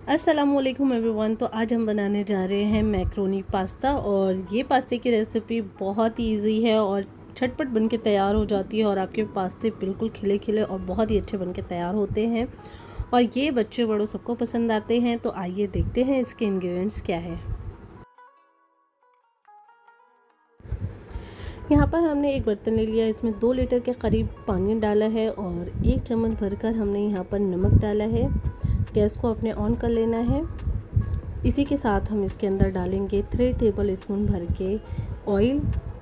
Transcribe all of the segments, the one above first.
अस्सलामुअलैकुम एवरीवन। तो आज हम बनाने जा रहे हैं मैक्रोनी पास्ता। और ये पास्ते की रेसिपी बहुत ही इजी है और झटपट बन के तैयार हो जाती है और आपके पास्ते बिल्कुल खिले खिले और बहुत ही अच्छे बन के तैयार होते हैं और ये बच्चे बड़ों सबको पसंद आते हैं। तो आइए देखते हैं इसके इंग्रेडिएंट्स क्या है। यहाँ पर हमने एक बर्तन ले लिया, इसमें 2 लीटर के करीब पानी डाला है और 1 चम्मच भरकर हमने यहाँ पर नमक डाला है। गैस को अपने ऑन कर लेना है। इसी के साथ हम इसके अंदर डालेंगे 3 टेबल स्पून भर के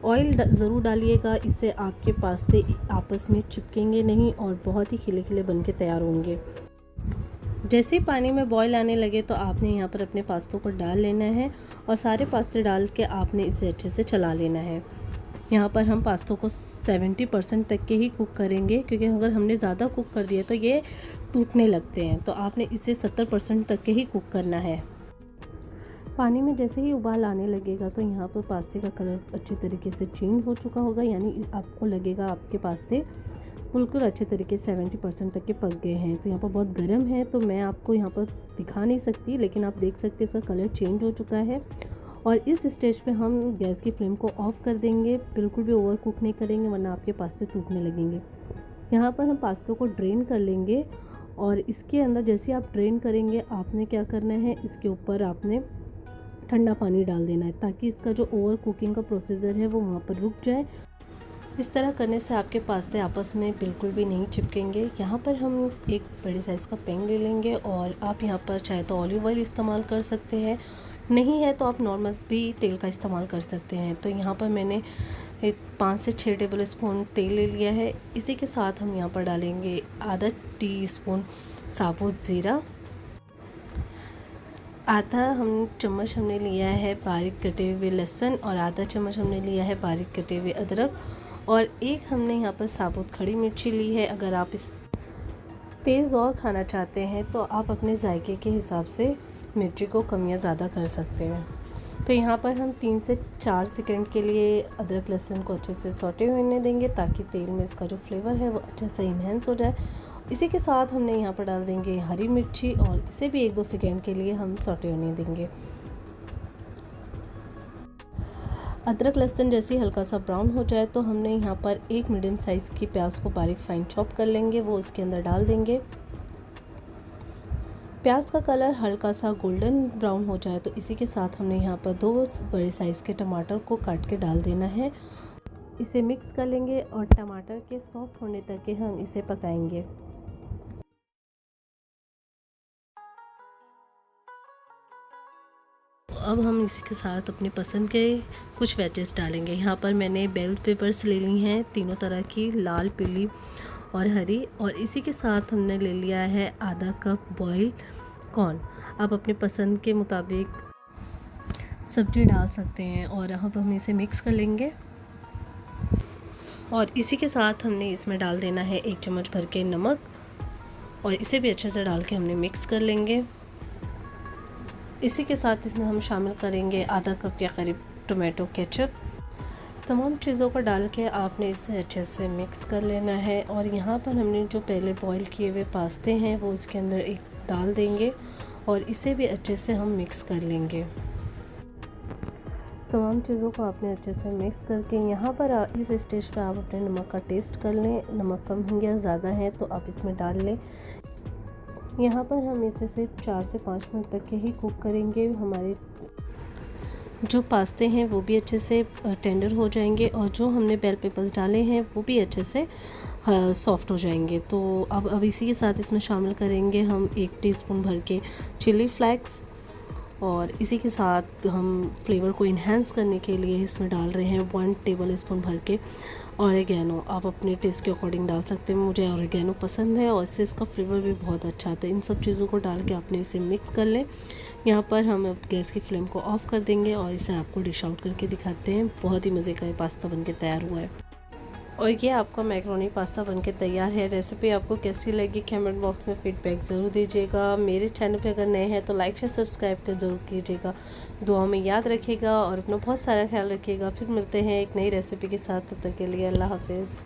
ऑयल ज़रूर डालिएगा, इससे आपके पास्ते आपस में चिपकेंगे नहीं और बहुत ही खिले खिले बन के तैयार होंगे। जैसे ही पानी में बॉईल आने लगे तो आपने यहाँ पर अपने पास्तों को डाल लेना है और सारे पास्ते डाल के आपने इसे अच्छे से चला लेना है। यहाँ पर हम पास्तों को 70% तक के ही कुक करेंगे, क्योंकि अगर हमने ज़्यादा कुक कर दिया तो ये टूटने लगते हैं। तो आपने इसे 70% तक के ही कुक करना है। पानी में जैसे ही उबाल आने लगेगा तो यहाँ पर पास्ते का कलर अच्छे तरीके से चेंज हो चुका होगा, यानी आपको लगेगा आपके पास्ते बिल्कुल अच्छे तरीके से 70% तक के पक गए हैं। तो यहाँ पर बहुत गर्म है तो मैं आपको यहाँ पर दिखा नहीं सकती, लेकिन आप देख सकते हैं इसका कलर चेंज हो चुका है। और इस स्टेज पे हम गैस की फ्लेम को ऑफ़ कर देंगे, बिल्कुल भी ओवर कुक नहीं करेंगे वरना आपके पास्ते टूटने लगेंगे। यहाँ पर हम पास्तों को ड्रेन कर लेंगे और इसके अंदर जैसे आप ड्रेन करेंगे आपने क्या करना है, इसके ऊपर आपने ठंडा पानी डाल देना है ताकि इसका जो ओवर कुकिंग का प्रोसीजर है वो वहाँ पर रुक जाए। इस तरह करने से आपके पास्ते आपस में बिल्कुल भी नहीं चिपकेंगे। यहाँ पर हम एक बड़े साइज़ का पैन ले लेंगे और आप यहाँ पर चाहे तो ऑलिव ऑयल इस्तेमाल कर सकते हैं, नहीं है तो आप नॉर्मल भी तेल का इस्तेमाल कर सकते हैं। तो यहाँ पर मैंने 5 से 6 टेबल स्पून तेल ले लिया है। इसी के साथ हम यहाँ पर डालेंगे आधा टीस्पून साबुत ज़ीरा, आधा चम्मच हमने लिया है बारीक कटे हुए लहसुन और आधा चम्मच हमने लिया है बारीक कटे हुए अदरक और एक हमने यहाँ पर साबुत खड़ी मिर्ची ली है। अगर आप इस तेज़ और खाना चाहते हैं तो आप अपने जायके के हिसाब से मिर्ची को कम या ज़्यादा कर सकते हैं। तो यहाँ पर हम 3 से 4 सेकंड के लिए अदरक लहसुन को अच्छे से सौटे होने देंगे ताकि तेल में इसका जो फ्लेवर है वो अच्छे से इन्हेंस हो जाए। इसी के साथ हमने यहाँ पर डाल देंगे हरी मिर्ची और इसे भी 1-2 सेकंड के लिए हम सौटे होने देंगे। अदरक लहसुन जैसे हल्का सा ब्राउन हो जाए तो हमने यहाँ पर एक मीडियम साइज़ की प्याज को बारीक फाइन चॉप कर लेंगे, वो इसके अंदर डाल देंगे। प्याज का कलर हल्का सा गोल्डन ब्राउन हो जाए तो इसी के साथ हमने यहाँ पर 2 बड़े साइज़ के टमाटर को काट के डाल देना है। इसे मिक्स कर लेंगे और टमाटर के सॉफ्ट होने तक के हम इसे पकाएंगे। अब हम इसी के साथ अपनी पसंद के कुछ वेजेस डालेंगे। यहाँ पर मैंने बेल पेपर्स ले ली हैं, तीनों तरह की, लाल, पीली और हरी। और इसी के साथ हमने ले लिया है आधा कप बॉइल्ड कॉर्न। आप अपने पसंद के मुताबिक सब्जी डाल सकते हैं और अब हम इसे मिक्स कर लेंगे। और इसी के साथ हमने इसमें डाल देना है 1 चम्मच भर के नमक और इसे भी अच्छे से डाल के हमने मिक्स कर लेंगे। इसी के साथ इसमें हम शामिल करेंगे आधा कप के करीब टोमेटो केचप। तमाम चीज़ों को डाल के आपने इसे अच्छे से मिक्स कर लेना है। और यहाँ पर हमने जो पहले बॉईल किए हुए पास्ते हैं वो इसके अंदर एक डाल देंगे और इसे भी अच्छे से हम मिक्स कर लेंगे। तमाम चीज़ों को आपने अच्छे से मिक्स करके यहाँ पर इस स्टेज पर आप अपने नमक का टेस्ट कर लें, नमक कम हो या ज़्यादा है तो आप इसमें डाल लें। यहाँ पर हम इसे सिर्फ 4 से 5 मिनट तक के ही कुक करेंगे। हमारे जो पास्ते हैं वो भी अच्छे से टेंडर हो जाएंगे और जो हमने बेल पेपर्स डाले हैं वो भी अच्छे से सॉफ्ट हो जाएंगे। तो अब इसी के साथ इसमें शामिल करेंगे हम 1 टीस्पून भर के चिली फ्लेक्स और इसी के साथ हम फ्लेवर को इन्हेंस करने के लिए इसमें डाल रहे हैं 1 टेबल स्पून भर के ऑरिगेनो। आप अपने टेस्ट के अकॉर्डिंग डाल सकते हैं, मुझे ऑरिगेनो पसंद है और इससे इसका फ्लेवर भी बहुत अच्छा आता है। इन सब चीज़ों को डाल के आपने इसे मिक्स कर लें। यहाँ पर हम अब गैस की फ्लेम को ऑफ़ कर देंगे और इसे आपको डिश आउट करके दिखाते हैं। बहुत ही मज़े का ये पास्ता बनके तैयार हुआ है और ये आपका मैक्रोनी पास्ता बनके तैयार है। रेसिपी आपको कैसी लगी कमेंट बॉक्स में फीडबैक ज़रूर दीजिएगा। मेरे चैनल पे अगर नए हैं तो लाइक शेयर सब्सक्राइब कर ज़रूर कीजिएगा। दुआ में याद रखिएगा और अपना बहुत सारा ख्याल रखिएगा। फिर मिलते हैं एक नई रेसिपी के साथ, तब तक के लिए अल्लाह हाफिज़।